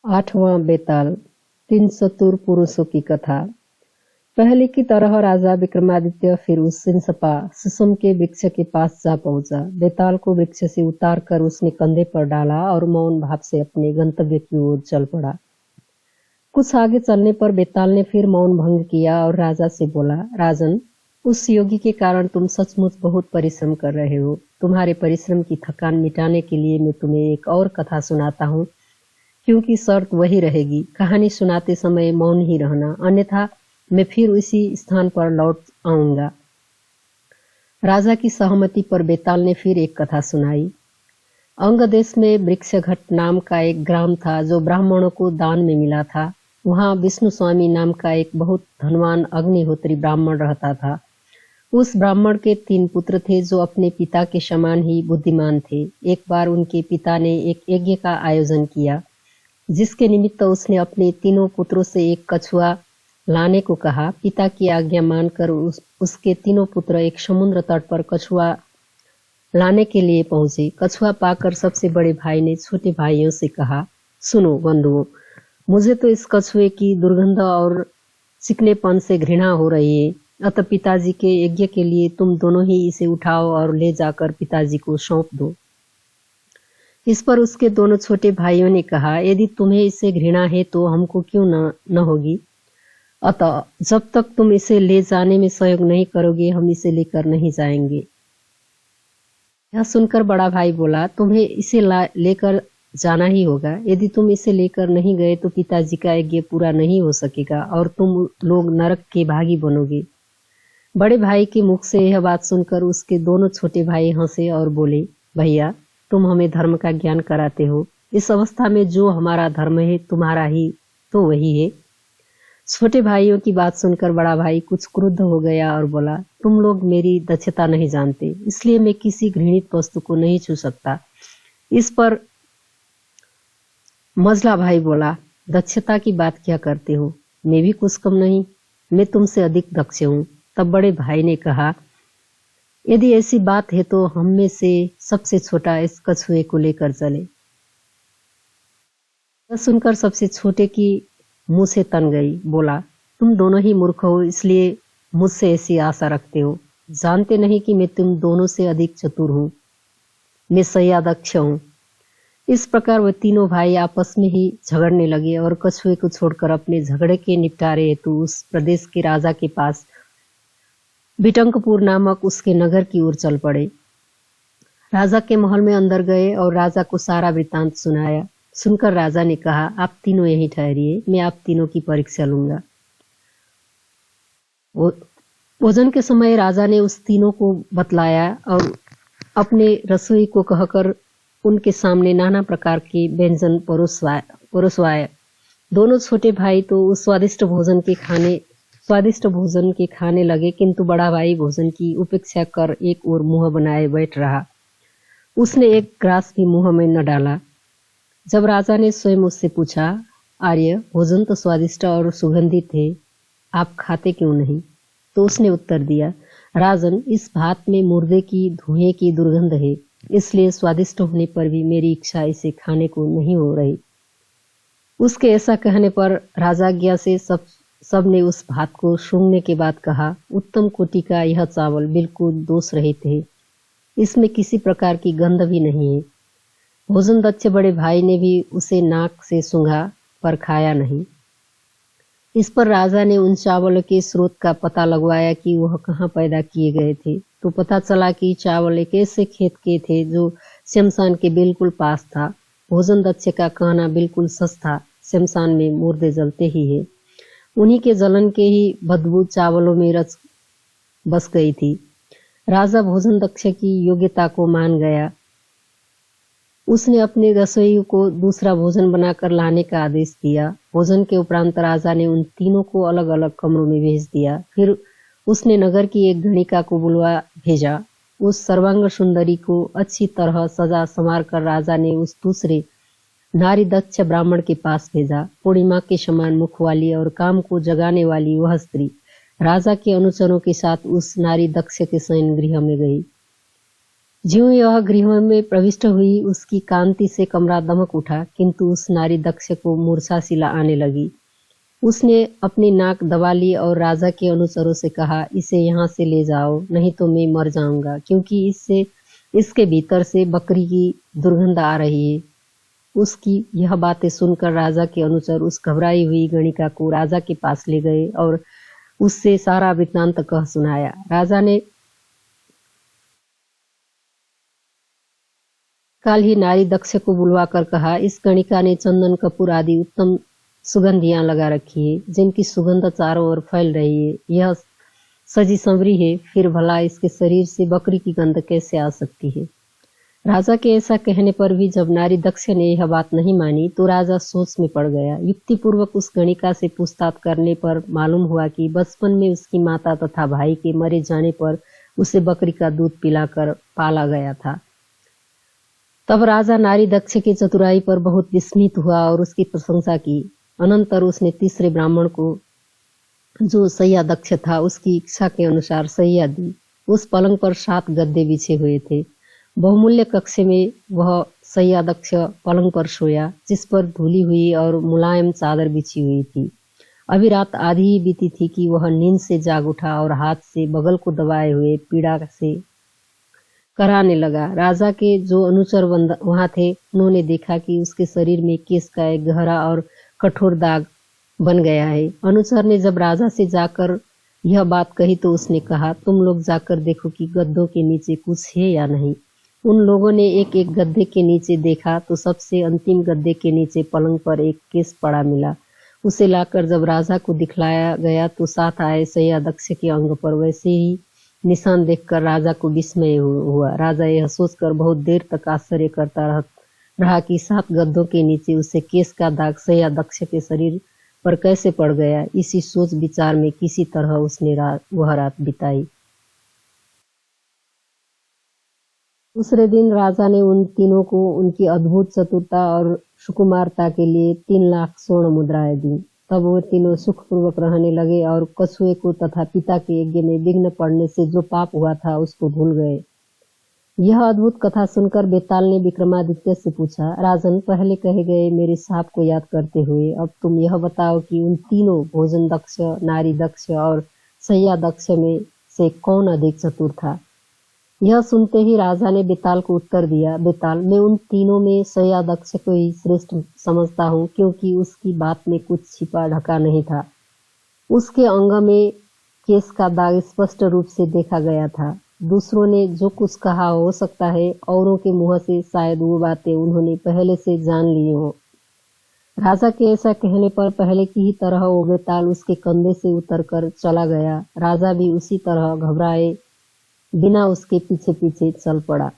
आठवां बेताल। 3 चतुर पुरुषों की कथा। पहले की तरह राजा विक्रमादित्य फिर उस सिंसपा सुसम के वृक्ष के पास जा पहुंचा। बेताल को वृक्ष से उतार कर उसने कंधे पर डाला और मौन भाव से अपने गंतव्य की ओर चल पड़ा। कुछ आगे चलने पर बेताल ने फिर मौन भंग किया और राजा से बोला, राजन, उस योगी के कारण तुम सचमुच बहुत परिश्रम कर रहे हो। तुम्हारे परिश्रम की थकान मिटाने के लिए मैं तुम्हें एक और कथा सुनाता हूँ, क्योंकि शर्त वही रहेगी, कहानी सुनाते समय मौन ही रहना, अन्यथा मैं फिर उसी स्थान पर लौट आऊंगा। राजा की सहमति पर बेताल ने फिर एक कथा सुनाई। अंग देश में वृक्षघट नाम का एक ग्राम था जो ब्राह्मणों को दान में मिला था। वहां विष्णु स्वामी नाम का एक बहुत धनवान अग्निहोत्री ब्राह्मण रहता था। उस ब्राह्मण के 3 पुत्र थे जो अपने पिता के समान ही बुद्धिमान थे। एक बार उनके पिता ने एक यज्ञ का आयोजन किया, जिसके निमित्त उसने अपने तीनों पुत्रों से एक कछुआ लाने को कहा। पिता की आज्ञा मानकर उसके तीनों पुत्र एक समुद्र तट पर कछुआ लाने के लिए पहुंचे। कछुआ पाकर सबसे बड़े भाई ने छोटे भाइयों से कहा, सुनो बंधुओं, मुझे तो इस कछुए की दुर्गंध और चिकनेपन से घृणा हो रही है, अतः पिताजी के यज्ञ के लिए तुम दोनों ही इसे उठाओ और ले जाकर पिताजी को सौंप दो। इस पर उसके दोनों छोटे भाइयों ने कहा, यदि तुम्हें इससे घृणा है तो हमको क्यों न होगी, अतः जब तक तुम इसे ले जाने में सहयोग नहीं करोगे हम इसे लेकर नहीं जाएंगे। यह सुनकर बड़ा भाई बोला, तुम्हें इसे लेकर जाना ही होगा। यदि तुम इसे लेकर नहीं गए तो पिताजी का यज्ञ पूरा नहीं हो सकेगा और तुम लोग नरक के भागी बनोगे। बड़े भाई के मुख से यह बात सुनकर उसके दोनों छोटे भाई हंसे और बोले, भैया, तुम हमें धर्म का ज्ञान कराते हो। इस अवस्था में जो हमारा धर्म है तुम्हारा ही तो वही है। छोटे भाइयों की बात सुनकर बड़ा भाई कुछ क्रुद्ध हो गया और बोला, तुम लोग मेरी दक्षता नहीं जानते, इसलिए मैं किसी घृणित वस्तु को नहीं छू सकता। इस पर मझला भाई बोला, दक्षता की बात क्या करते हो, मैं भी कुछ कम नहीं, मैं तुमसे अधिक दक्ष हूँ। तब बड़े भाई ने कहा, यदि ऐसी बात है तो हम में से सबसे छोटा इस कछुए को लेकर चले। यह सुनकर सबसे छोटे की मुंह से तन गई, बोला, तुम दोनों ही मूर्ख हो, इसलिए मुझसे ऐसी आशा रखते हो। जानते नहीं कि मैं तुम दोनों से अधिक चतुर हूँ, मैं सह्यादक्ष हूँ। इस प्रकार वे तीनों भाई आपस में ही झगड़ने लगे और कछुए को छोड़कर अपने झगड़े के निपटारे हेतु उस प्रदेश के राजा के पास बिटंकपुर नामक उसके नगर की ओर चल पड़े। राजा के महल में अंदर गए और राजा को सारा वृतांत सुनाया। सुनकर राजा ने कहा, आप तीनों यहीं ठहरिए, मैं आप तीनों की परीक्षा लूंगा। भोजन के समय राजा ने उस तीनों को बतलाया और अपने रसोई को कहकर उनके सामने नाना प्रकार के व्यंजन परोसवाए। दोनों छोटे भाई तो उस स्वादिष्ट भोजन के खाने लगे, किंतु बड़ा भाई भोजन की उपेक्षा कर एक ओर मुंह बनाए बैठ रहा। उसने एक ग्रास भी मुंह में न डाला। जब राजा ने स्वयं उससे पूछा, आर्य, भोजन तो स्वादिष्ट और सुगंधित है, आप खाते क्यों नहीं? तो उसने उत्तर दिया, राजन, इस भात में मुर्दे की धुएं की दुर्गंध है, इसलिए स्वादिष्ट होने पर भी मेरी इच्छा इसे खाने को नहीं हो रही। उसके ऐसा कहने पर राजाज्ञा से सब ने उस भात को सूंघने के बाद कहा, उत्तम कोटि का यह चावल बिल्कुल दोष रहित है, इसमें किसी प्रकार की गंध भी नहीं है। भोजन दक्ष बड़े भाई ने भी उसे नाक से सूंघा पर खाया नहीं। इस पर राजा ने उन चावलों के स्रोत का पता लगवाया कि वह कहाँ पैदा किए गए थे, तो पता चला कि चावल एक ऐसे खेत के थे जो शमशान के बिल्कुल पास था। भोजन दक्ष का कहना बिल्कुल सच था, शमशान में मुर्दे जलते ही है, उन्हीं के जलन के ही बदबू चावलों में बस गई थी। राजा भोजन दक्ष की योग्यता को मान गया। उसने अपने रसोई को दूसरा भोजन बनाकर लाने का आदेश दिया। भोजन के उपरांत राजा ने उन तीनों को अलग अलग कमरों में भेज दिया। फिर उसने नगर की एक गणिका को बुलवा भेजा। उस सर्वांग सुंदरी को अच्छी तरह सजा संवार कर राजा ने उस दूसरे नारी दक्ष ब्राह्मण के पास भेजा। पूर्णिमा के समान मुख वाली और काम को जगाने वाली वह स्त्री राजा के अनुचरों के साथ उस नारी दक्ष के शयन गृह में गई। ज्यों यह गृह में प्रविष्ट हुई, उसकी कांति से कमरा दमक उठा, किंतु उस नारी दक्ष को मूर्छा सी आने लगी। उसने अपनी नाक दबा ली और राजा के अनुचरों से कहा, इसे यहाँ से ले जाओ, नहीं तो मैं मर जाऊंगा, क्योंकि इसके भीतर से बकरी की दुर्गंध आ रही है। उसकी यह बातें सुनकर राजा के अनुचर उस घबराई हुई गणिका को राजा के पास ले गए और उससे सारा वृत्तांत कह सुनाया। राजा ने काल ही नारी दक्ष को बुलवाकर कहा, इस गणिका ने चंदन कपूर आदि उत्तम सुगंधियां लगा रखी है, जिनकी सुगंध चारों ओर फैल रही है। यह सजी संवरी है, फिर भला इसके शरीर से बकरी की गंध कैसे आ सकती है। राजा के ऐसा कहने पर भी जब नारी दक्ष ने यह बात नहीं मानी तो राजा सोच में पड़ गया। युक्तिपूर्वक उस गणिका से पूछताछ करने पर मालूम हुआ कि बचपन में उसकी माता तथा भाई के मरे जाने पर उसे बकरी का दूध पिलाकर पाला गया था। तब राजा नारी दक्ष की चतुराई पर बहुत विस्मित हुआ और उसकी प्रशंसा की। अनंतर उसने तीसरे ब्राह्मण को, जो सैया दक्ष था, उसकी इच्छा के अनुसार सैया दी। उस पलंग पर 7 गद्दे बिछे हुए थे। बहुमूल्य कक्ष में वह सैया दक्ष पलंग पर सोया, जिस पर धुली हुई और मुलायम चादर बिछी हुई थी। अभी रात आधी ही बीती थी कि वह नींद से जाग उठा और हाथ से बगल को दबाए हुए पीड़ा से कराने लगा। राजा के जो अनुचर वहां थे, उन्होंने देखा कि उसके शरीर में केस का एक गहरा और कठोर दाग बन गया है। अनुचर ने जब राजा से जाकर यह बात कही तो उसने कहा, तुम लोग जाकर देखो कि गद्दों के नीचे कुछ है या नहीं। उन लोगों ने एक एक गद्दे के नीचे देखा तो सबसे अंतिम गद्दे के नीचे पलंग पर एक केस पड़ा मिला। उसे लाकर जब राजा को दिखलाया गया तो साथ आए सैया दक्ष के अंग पर वैसे ही निशान देखकर राजा को विस्मय हुआ। राजा यह सोचकर बहुत देर तक आश्चर्य करता रहा कि 7 गद्दों के नीचे उसे केस का दाग सैया दक्ष के शरीर पर कैसे पड़ गया। इसी सोच विचार में किसी तरह उसने वह रात बिताई। दूसरे दिन राजा ने उन तीनों को उनकी अद्भुत चतुरता और सुकुमारता के लिए 3 लाख स्वर्ण मुद्राएं दी। तब वो तीनों सुखपूर्वक रहने लगे और कछुए को तथा पिता के यज्ञ में विघ्न पड़ने से जो पाप हुआ था उसको भूल गए। यह अद्भुत कथा सुनकर बेताल ने विक्रमादित्य से पूछा, राजन, पहले कहे गए मेरे साप को याद करते हुए अब तुम यह बताओ कि उन तीनों भोजन दक्ष, नारी दक्ष और सैया दक्ष में से कौन अधिक चतुर था। यह सुनते ही राजा ने बेताल को उत्तर दिया, बेताल, मैं उन तीनों में सैया दक्ष को ही श्रेष्ठ समझता हूँ, क्योंकि उसकी बात में कुछ छिपा ढका नहीं था। उसके अंग में केस का दाग स्पष्ट रूप से देखा गया था। दूसरों ने जो कुछ कहा हो सकता है औरों के मुंह से शायद वो बातें उन्होंने पहले से जान ली हो। राजा के ऐसा कहने पर पहले की ही तरह वो बेताल उसके कंधे से उतरकर चला गया। राजा भी उसी तरह घबराए बिना उसके पीछे पीछे चल पड़ा।